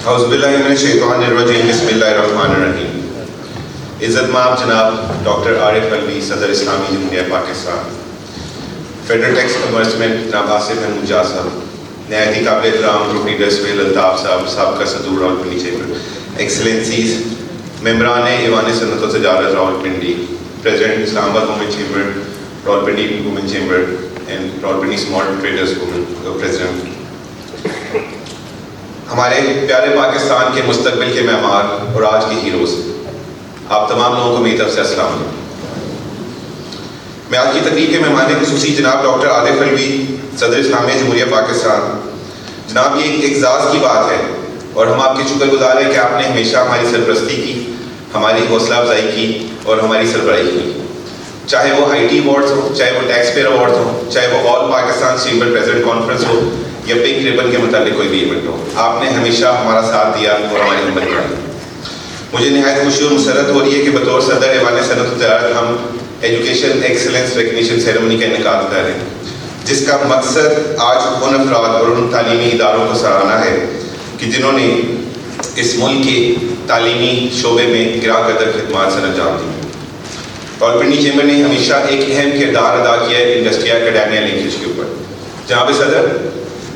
اعوذ باللہ من الشیطان الرجیم بسم اللہ الرحمن الرحیم. عزت مآب جناب ڈاکٹر عارف الوی صدر اسلامی جمہوریہ پاکستان، فیڈرل ٹیکس کمرسمنٹ جناب آصف محمود جا صاحب، نہایت قابل احترام گروپ لیڈر سہیل الطاف صاحب، سابقہ صدور راولپنڈی چیمبر، ایکسلنسیز، ممبران ایوان صنعت و تجارت Rawalpindi, president Islamabad women chamber, Rawalpindi women chamber and Rawalpindi small traders women president, ہمارے پیارے پاکستان کے مستقبل کے معمار اور آج کے ہیروز، آپ تمام لوگوں کو میری طرف سے السلام علیکم. میں آج کی تقریب کے مہمان خصوصی جناب ڈاکٹر عارف الوی صدر اسلامیہ جمہوریہ پاکستان، جناب یہ ایک اعزاز کی بات ہے اور ہم آپ کے شکر گزار ہیں کہ آپ نے ہمیشہ ہماری سرپرستی کی، ہماری حوصلہ افزائی کی اور ہماری سربراہی کی. چاہے وہ آئی ٹی ایوارڈز ہوں، چاہے وہ ٹیکس پیئر ایوارڈز ہوں، چاہے وہ آل پاکستان چیمبر پریزیڈنٹ کانفرنس ہو یا پنک ریبن کے متعلق کوئی بھی ایونٹ ہو، آپ نے ہمیشہ ہمارا ساتھ دیا اور ہماری ہمت بڑھائی. مجھے نہایت خوشی اور مسرت ہو رہی ہے کہ بطور صدر ایوان صنعت و تجارت ہم ایجوکیشن ایکسلنس ریکگنیشن سیریمنی کا انعقاد کر رہے ہیں، جس کا مقصد آج ان افراد اور ان تعلیمی اداروں کو سراہنا ہے کہ جنہوں نے اس ملک کے تعلیمی شعبے میں گراں قدر خدمات سر انجام دی. راولپنڈی چیمبر نے ہمیشہ ایک اہم کردار ادا کیا ہے انڈسٹری اکیڈیمیا لنکیج کے اوپر. جناب صدر،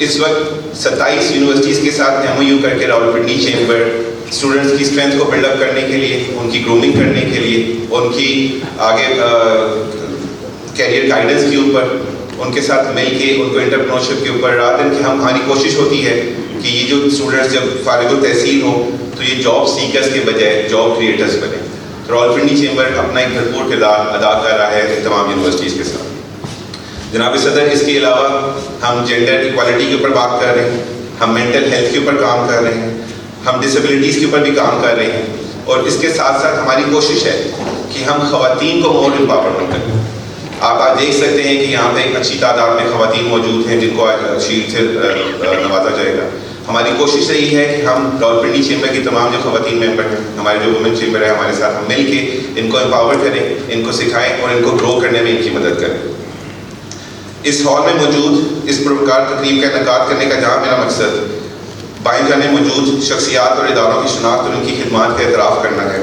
اس وقت 27 یونیورسٹیز کے ساتھ ایم او یو کر کے راولپنڈی چیمبر اسٹوڈنٹس کی اسٹرینتھ کو بلڈ اپ کرنے کے لیے، ان کی گرومنگ کرنے کے لیے، ان کی آگے کیریئر گائیڈنس کے اوپر ان کے ساتھ مل کے ان کو انٹرپرینورشپ کے اوپر رات دن کی ہماری کوشش ہوتی ہے کہ یہ جو اسٹوڈنٹس جب فارغ التحصیل ہوں تو یہ جاب سیکرز کے بجائے جاب کریٹرز بنے. راولپنڈی چیمبر اپنا ایک بھرپور کردار ادا کر رہا ہے تمام یونیورسٹیز کے ساتھ. جناب صدر، اس کے علاوہ ہم جینڈر ایکوالٹی کے اوپر بات کر رہے ہیں، ہم مینٹل ہیلتھ کے اوپر کام کر رہے ہیں، ہم ڈسیبلٹیز کے اوپر بھی کام کر رہے ہیں، اور اس کے ساتھ ساتھ ہماری کوشش ہے کہ ہم خواتین کو مور امپاورمنٹ کریں. آپ آج دیکھ سکتے ہیں کہ یہاں پہ ایک اچھی تعداد میں خواتین موجود ہیں جن کو آج شیلڈ سے نوازا جائے گا. ہماری کوشش یہی ہے کہ ہم راولپنڈی چیمبر کی تمام جو خواتین ممبر ہیں، ہمارے جو وومن چیمبر ہے ہمارے ساتھ، ہم مل کے ان کو امپاور کریں، ان کو سکھائیں اور ان کو گرو کرنے میں ان کی مدد کریں. اس ہال میں موجود اس پروکار تقریب کا انعقاد کرنے کا جہاں میرا مقصد بائیں جانے موجود شخصیات اور اداروں کی شناخت اور ان کی خدمات کا اعتراف کرنا ہے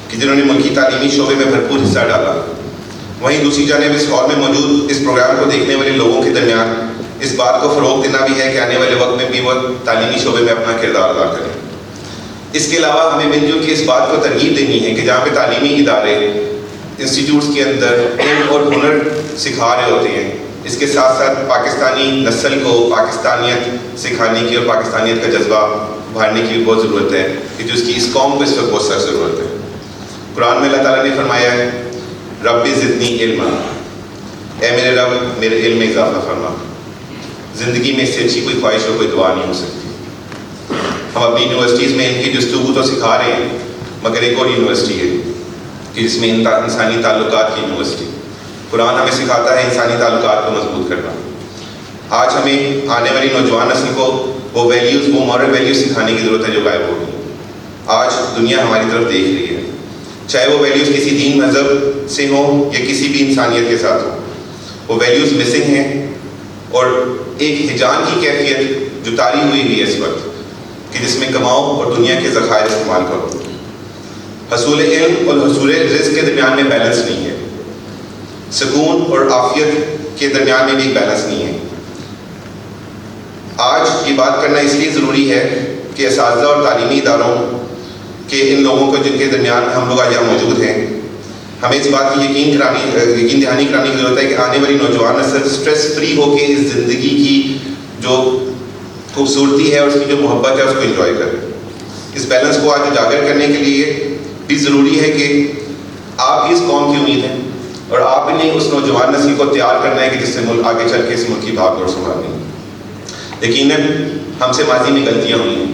کہ جنہوں نے ملکی تعلیمی شعبے میں بھرپور حصہ ڈالا، وہیں دوسری جانب اس ہال میں موجود اس پروگرام کو دیکھنے والے لوگوں کے درمیان اس بات کو فروغ دینا بھی ہے کہ آنے والے وقت میں بھی وہ تعلیمی شعبے میں اپنا کردار ادا کریں. اس کے علاوہ ہمیں مل جل کے اس بات کو ترغیب دینی ہے کہ جہاں پہ تعلیمی ادارے انسٹیٹیوٹس کے اندر علم اور ہنر سکھا رہے ہوتے ہیں، اس کے ساتھ ساتھ پاکستانی نسل کو پاکستانیت سکھانے کی اور پاکستانیت کا جذبہ ابھارنے کی بھی بہت ضرورت ہے کہ جو اس قوم کو اس وقت بہت سخت ضرورت ہے. قرآن میں اللہ تعالیٰ نے فرمایا ہے، رب زدنی علما، اے میرے رب میرے علم میں اضافہ فرما. زندگی میں اس سے اچھی کوئی خواہش اور کوئی دعا نہیں ہو سکتی. ہم اپنی یونیورسٹیز میں ان کی جستجو تو سکھا رہے ہیں، مگر ایک اور یونیورسٹی ہے کہ جس میں انسانی تعلقات کی یونیورسٹی. قرآن ہمیں سکھاتا ہے انسانی تعلقات کو مضبوط کرنا. آج ہمیں آنے والی نوجوان نسل کو وہ ویلیوز، وہ مورل ویلیوز سکھانے کی ضرورت ہے جو غائب ہو گئی. آج دنیا ہماری طرف دیکھ رہی ہے، چاہے وہ ویلیوز کسی دین مذہب سے ہوں یا کسی بھی انسانیت کے ساتھ ہوں، وہ ویلیوز مسنگ ہیں. اور ایک ہجان کی کیفیت جو تاری ہوئی ہے اس وقت کہ جس میں کماؤ اور دنیا کے ذخائر استعمال کرو. حصول علم اور حصول رزق کے درمیان میں بیلنس نہیں ہے، سکون اور عافیت کے درمیان میں بھی بیلنس نہیں ہے. آج یہ بات کرنا اس لیے ضروری ہے کہ اساتذہ اور تعلیمی اداروں کے ان لوگوں کو جن کے درمیان ہم لوگ آج یہاں موجود ہیں، ہمیں اس بات کی یقین دہانی کرانے کی ضرورت ہے کہ آنے والی نوجوان نسل اسٹریس فری ہو کے اس زندگی کی جو خوبصورتی ہے اور اس کی جو محبت ہے اس کو انجوائے کرے. اس بیلنس کو آج اجاگر کرنے کے لیے بھی ضروری ہے کہ آپ بھی اس قوم کی امید ہیں اور آپ نے اس نوجوان نسل کو تیار کرنا ہے کہ جس سے ملک آگے چل کے اس ملک کی بھاگ دوڑ سنبھالنی ہے. یقیناً ہم سے ماضی میں غلطیاں ہوئی ہیں،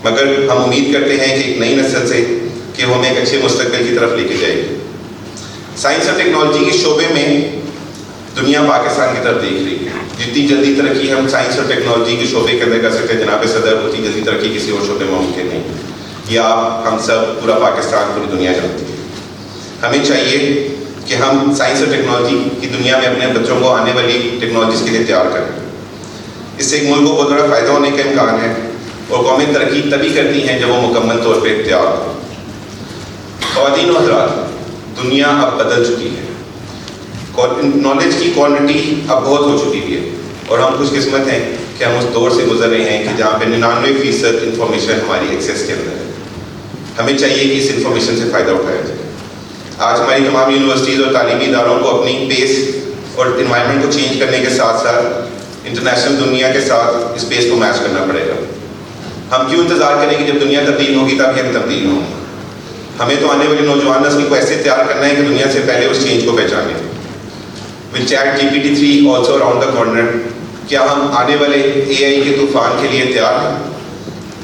مگر ہم امید کرتے ہیں کہ ایک نئی نسل سے کہ وہ ہمیں ایک اچھے مستقبل کی طرف لے کے جائے گی. سائنس اور ٹیکنالوجی کے شعبے میں دنیا پاکستان کی طرف دیکھ رہی ہے. جتنی جلدی ترقی ہم سائنس اور ٹیکنالوجی کے شعبے کے اندر کر سکتے ہیں جناب صدر، اتنی جلدی ترقی کسی اور شعبے میں ممکن نہیں. یہ آپ ہم سب پورا پاکستان پوری دنیا جانتی ہے. ہمیں چاہیے کہ ہم سائنس اور ٹیکنالوجی کی دنیا میں اپنے بچوں کو آنے والی ٹیکنالوجیز کے لیے تیار کریں. اس سے ایک ملک کو بہت بڑا فائدہ ہونے کا امکان ہے. اور قومیں ترقی تبھی کرتی ہیں جب وہ مکمل طور پہ تیار ہو۔ خواتین و حضرات، دنیا اب بدل چکی ہے، نالج کی کوانٹٹی اب بہت ہو چکی ہے، اور ہم خوش قسمت ہیں کہ ہم اس دور سے گزر رہے ہیں کہ جہاں پہ 99% انفارمیشن ہماری ایکسیس کے اندر ہے۔ ہمیں چاہیے کہ اس انفارمیشن سے فائدہ اٹھایا جائے۔ آج ہماری تمام یونیورسٹیز اور تعلیمی اداروں کو اپنی پیس اور انوائرمنٹ کو چینج کرنے کے ساتھ ساتھ انٹرنیشنل دنیا کے ساتھ اس پیس کو میچ کرنا پڑے گا۔ ہم کیوں انتظار کریں کہ جب دنیا تبدیل ہوگی تب ہم تبدیل ہوں؟ ہمیں تو آنے والی نوجوان نسل کو ایسے تیار کرنا ہے کہ دنیا سے پہلے اس چینج کو پہچانے۔ With ChatGPT-3 also around the corner، کیا ہم آنے والے AI کے طوفان کے لیے تیار ہیں؟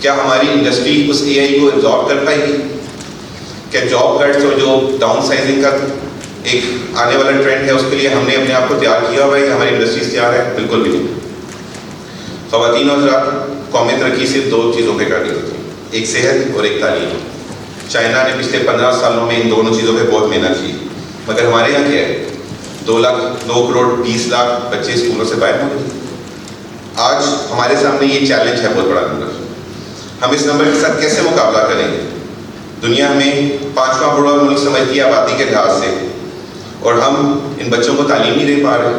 کیا ہماری انڈسٹری اس AI کو absorb کر پائے گی؟ کیا جاب کٹس اور جو ڈاؤن سائزنگ کا ایک آنے والا ٹرینڈ ہے اس کے لیے ہم نے اپنے آپ کو تیار کیا ہوا ہے کہ ہماری انڈسٹریز تیار ہے؟ بالکل بھی نہیں۔ خواتین و حضرات، قومی ترقی صرف دو چیزوں پہ کرنی ہوتی ہے، ایک صحت اور ایک تعلیم۔ چائنا نے پچھلے 15 سالوں میں ان دونوں چیزوں پہ بہت محنت کی، مگر ہمارے یہاں کیا ہے؟ 2 کروڑ 20 لاکھ بچے اسکولوں سے باہر ہو گئے۔ آج ہمارے سامنے یہ چیلنج ہے، بہت بڑا نمبر۔ ہم اس نمبر کے ساتھ کیسے مقابلہ کریں گے؟ دنیا ہمیں 5واں بڑا ملک سمجھتی ہے آبادی کے لحاظ سے، اور ہم ان بچوں کو تعلیم نہیں دے پا رہے۔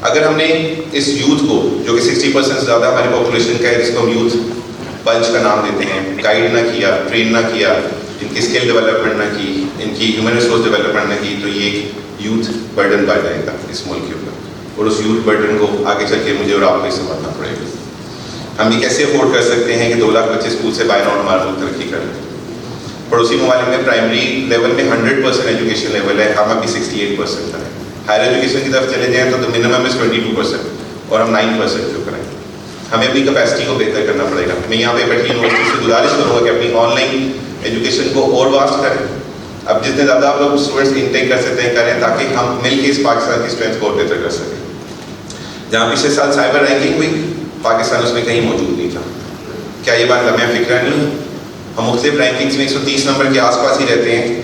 اگر ہم نے اس یوتھ کو، جو کہ 60% سے زیادہ ہماری پاپولیشن کا ہے، جس کو ہم یوتھ پنچ کا نام دیتے ہیں، گائیڈ نہ کیا، ٹرین نہ کیا، ان کی اسکل ڈیولپمنٹ نہ کی، ان کی ہیومن ریسورس ڈیولپمنٹ نہ کی، تو یہ ایک یوتھ برڈن بڑھ جائے گا اس ملک کے اوپر، اور اس یوتھ برڈن کو آگے چل کے مجھے اور آپ کو ہی سنبھالنا پڑے گا۔ ہم یہ کیسے افورڈ کر سکتے ہیں کہ 2 لاکھ بچے اسکول سے باہر اور ہمارا ملک ترقی کریں؟ پڑوسی ممالک میں پرائمری لیول میں 100% ایجوکیشن لیول ہے، ہم ابھی 68% پر ہیں۔ ہائر ایجوکیشن کی طرف چلے جائیں تو منیمم از 22%، اور ہم 9% کیوں کریں؟ ہمیں اپنی کیپیسٹی کو بہتر کرنا پڑے گا۔ میں یہاں پہ بیٹھی یونیورسٹی سے گزارش کروں گا کہ اپنی آن لائن ایجوکیشن کو اور واسٹ کریں۔ اب جتنے زیادہ آپ لوگ اسٹوڈنٹس انٹیک کر سکتے ہیں کریں، تاکہ ہم مل کے اس پاکستان کی اسٹرینتھ کو اور بہتر کر سکیں۔ جہاں پچھلے سال سائبر رینکنگ ہوئی، پاکستان اس میں کہیں موجود نہیں تھا۔ کیا یہ بات لمحہ فکرہ نہیں ہے؟ ہم مختلف رینکنگس میں 130 نمبر کے آس پاس ہی رہتے ہیں،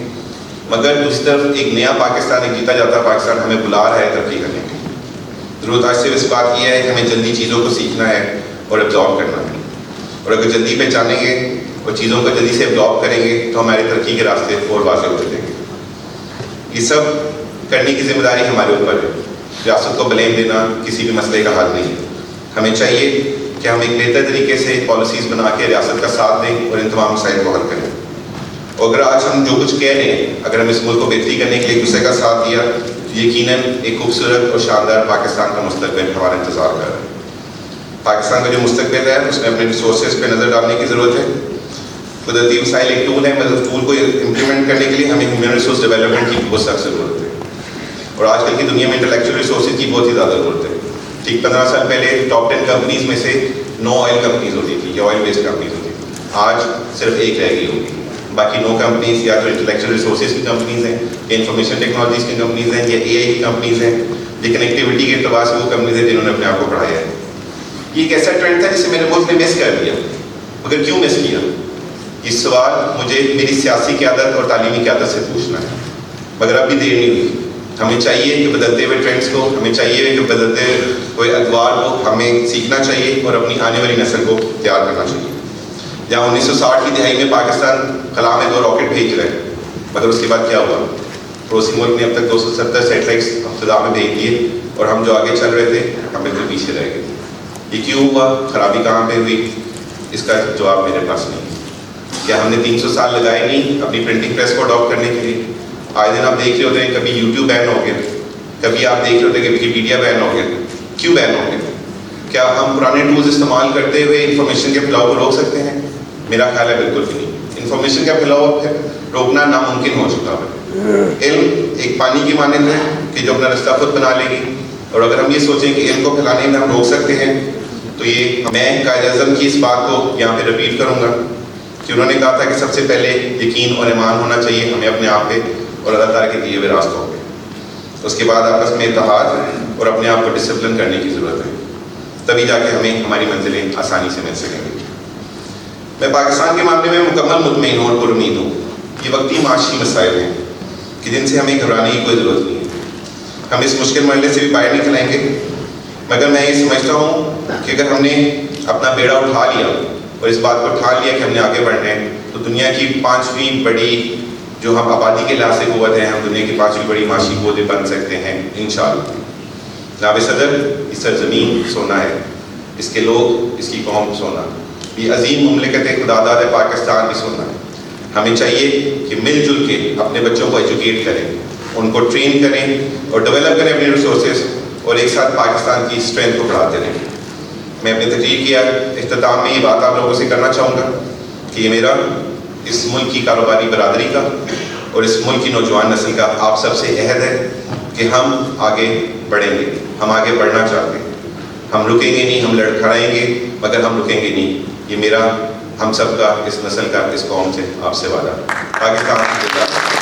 مگر دوسری طرف ایک نیا پاکستان، ایک جیتا جاتا پاکستان ہمیں بلا رہا ہے ترقی کرنے کی۔ ضرورت آج صرف اس بات کی ہے کہ ہمیں جلدی چیزوں کو سیکھنا ہے اور ایبزارب کرنا ہے، اور اگر جلدی پہچانیں گے اور چیزوں کو جلدی سے ایبزارب کریں گے تو ہماری ترقی کے راستے اور واضح ہو جائیں گے۔ یہ سب کرنے کی ذمہ داری ہمارے اوپر ہے۔ ریاست کو بلیم دینا کسی بھی مسئلے کا حل نہیں ہے۔ ہمیں چاہیے کہ ہم ایک بہتر طریقے سے پالیسیز بنا کے ریاست کا ساتھ دیں اور ان تمام مسائل کو حل کریں۔ اور اگر آج ہم جو کچھ کہہ رہے ہیں، اگر ہم اس ملک کو بہتری کرنے کے لیے ایک دوسرے کا ساتھ دیا تو یقیناً ایک خوبصورت اور شاندار پاکستان کا مستقبل ہمارا انتظار کر رہا ہے۔ پاکستان کا جو مستقبل ہے اس میں اپنے ریسورسز پہ نظر ڈالنے کی ضرورت ہے۔ قدرتی وسائل ایک ٹول ہے، مگر اس ٹول کو امپلیمنٹ کرنے کے لیے ہمیں ہیومن ریسورس ڈیولپمنٹ کی بہت سخت ضرورت ہے، اور آج کل کی دنیا میں انٹلیکچوئل ریسورسز کی بہت ہی زیادہ ضرورت ہے۔ ٹھیک 15 سال پہلے ٹاپ 10 کمپنیز میں سے 9 آئل کمپنیز ہوتی تھی یا آئل بیسڈ کمپنیز ہوتی تھی، آج صرف ایک رہ گئی ہوگی۔ باقی 9 کمپنیز یا تو انٹلیکچوئل ریسورسز کی کمپنیز ہیں، یا انفارمیشن ٹیکنالوجیز کی کمپنیز ہیں، یا AI کی کمپنیز ہیں، یا کنیکٹیوٹی کے اعتبار سے وہ کمپنیز ہیں جنہوں نے اپنے آپ کو بڑھایا ہے۔ یہ ایک ایسا ٹرینڈ تھا جسے میرے ملک نے مس کر دیا، مگر کیوں مس کیا؟ یہ سوال مجھے میری سیاسی قیادت اور تعلیمی قیادت سے پوچھنا ہے، مگر اب بھی دیر نہیں ہوئی۔ ہمیں چاہیے کہ بدلتے ہوئے ٹرینڈس کو، ہمیں چاہیے کہ بدلتے ہوئے ادوار کو ہمیں سیکھنا چاہیے اور اپنی آنے والی نسل کو تیار کرنا چاہیے۔ جہاں 1960 کی دہائی میں پاکستان خلا میں 2 راکٹ بھیج رہے ہیں، مگر اس کے بعد کیا ہوا؟ پڑوسی ملک نے اب تک 270 سیٹلائٹس فضا میں بھیج دیے، اور ہم جو آگے چل رہے تھے ہم بالکل پیچھے رہ گئے۔ یہ کیوں ہوا؟ خرابی کہاں پہ ہوئی؟ اس کا جواب میرے پاس نہیں۔ کیا ہم نے 300 سال لگائے نہیں اپنی پرنٹنگ پریس کو اڈاپٹ کرنے کے لیے؟ آج دن آپ دیکھ رہے ہوتے ہیں کبھی یوٹیوب بین ہو گیا، کبھی آپ دیکھ رہے ہوتے ہیں کہ ویکیپیڈیا بین ہو گیا۔ کیوں بین ہو گیا؟ کیا ہم پرانے ٹولز استعمال کرتے ہوئے انفارمیشن کے پھیلاؤ کو روک سکتے ہیں؟ میرا خیال ہے بالکل بھی نہیں۔ انفارمیشن کا پھیلاؤ روکنا ناممکن ہو چکا ہے۔ علم ایک پانی کی مانند ہے کہ جو اپنا رستہ خود بنا لے گی، اور اگر ہم یہ سوچیں کہ علم کو پھیلانے میں ہم روک سکتے ہیں تو یہ میں قائد اعظم کی اس بات کو یہاں پہ رپیٹ کروں گا کہ انہوں نے کہا تھا کہ سب سے پہلے یقین اور ایمان ہونا چاہیے ہمیں اپنے آپ پہ اور اللہ تعالیٰ کے دیے ہوئے راستوں پہ۔ اس کے بعد آپس میں اتحاد اور اپنے آپ کو ڈسپلن کرنے کی ضرورت ہے، تبھی جا کے ہمیں ہماری منزلیں آسانی سے مل سکیں گی۔ میں پاکستان کے معاملے میں مکمل مطمئن ہوں اور پر امید ہوں۔ یہ وقتی معاشی مسائل ہیں کہ جن سے ہمیں گھبرانے کی کوئی ضرورت نہیں ہے۔ ہم اس مشکل مرحلے سے بھی باہر نکلیں گے، مگر میں یہ سمجھتا ہوں کہ اگر ہم نے اپنا بیڑا اٹھا لیا اور اس بات کو ٹھان لیا کہ ہم نے آگے بڑھنا ہے تو دنیا کی 5ویں بڑی جو ہم آبادی کے لحاظ سے قوت ہیں، ہم دنیا کی 5ویں بڑی معاشی قوتیں بن سکتے ہیں انشاءاللہ۔ جناب صدر، اس سرزمین سونا ہے، اس کے لوگ، اس کی قوم سونا، یہ عظیم مملکت خداداد پاکستان بھی سونا ہے۔ ہمیں چاہیے کہ مل جل کے اپنے بچوں کو ایجوکیٹ کریں، ان کو ٹرین کریں اور ڈیولپ کریں اپنے ریسورسز، اور ایک ساتھ پاکستان کی اسٹرینتھ کو بڑھاتے رہیں۔ میں اپنی تقریر کی اختتام میں یہ بات آپ لوگوں سے کرنا چاہوں گا کہ یہ میرا اس ملک کی کاروباری برادری کا اور اس ملک کی نوجوان نسل کا آپ سب سے عہد ہے کہ ہم آگے بڑھیں گے، ہم آگے بڑھنا چاہتے ہیں، ہم رکیں گے نہیں، ہم لڑکھڑائیں گے مگر ہم رکیں گے نہیں۔ یہ میرا، ہم سب کا، اس نسل کا، اس قوم سے آپ سے وعدہ۔ پاکستان